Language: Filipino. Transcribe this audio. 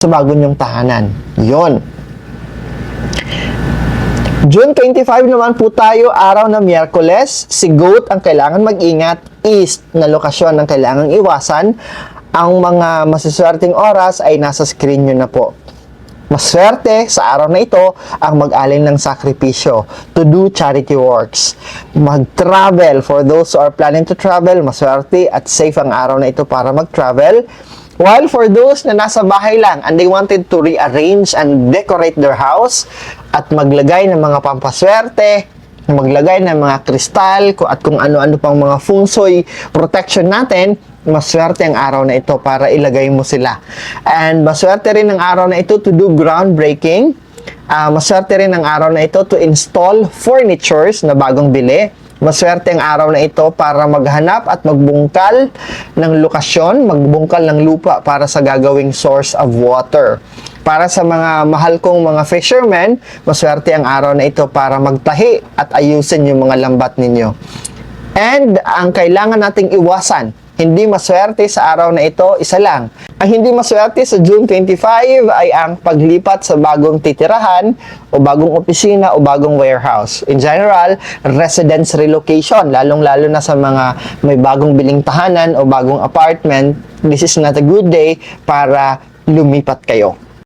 sa bago niyong tahanan. Yun. June 25 naman po tayo, araw na Miyerkules. Si Goat ang kailangan mag-ingat. East na lokasyon ang kailangang iwasan. Ang mga masiswerteng oras ay nasa screen nyo na po. Maswerte sa araw na ito ang mag-alin ng sakripisyo to do charity works. Mag-travel, for those who are planning to travel, maswerte at safe ang araw na ito para mag-travel. While for those na nasa bahay lang and they wanted to rearrange and decorate their house at maglagay ng mga pampaswerte, maglagay ng mga kristal at kung ano-ano pang mga feng shui protection natin, maswerte ang araw na ito para ilagay mo sila. And maswerte rin ang araw na ito to do groundbreaking. Maswerte rin ang araw na ito to install furnitures na bagong bili. Maswerte ang araw na ito para maghanap at magbungkal ng lokasyon, magbungkal ng lupa para sa gagawing source of water. Para sa mga mahal kong mga fishermen, maswerte ang araw na ito para magtahi at ayusin yung mga lambat ninyo. And ang kailangan nating iwasan, hindi maswerte sa araw na ito, isa lang. Ang hindi maswerte sa June 25 ay ang paglipat sa bagong titirahan o bagong opisina o bagong warehouse. In general, residence relocation, lalong-lalo na sa mga may bagong biling tahanan o bagong apartment, this is not a good day para lumipat kayo.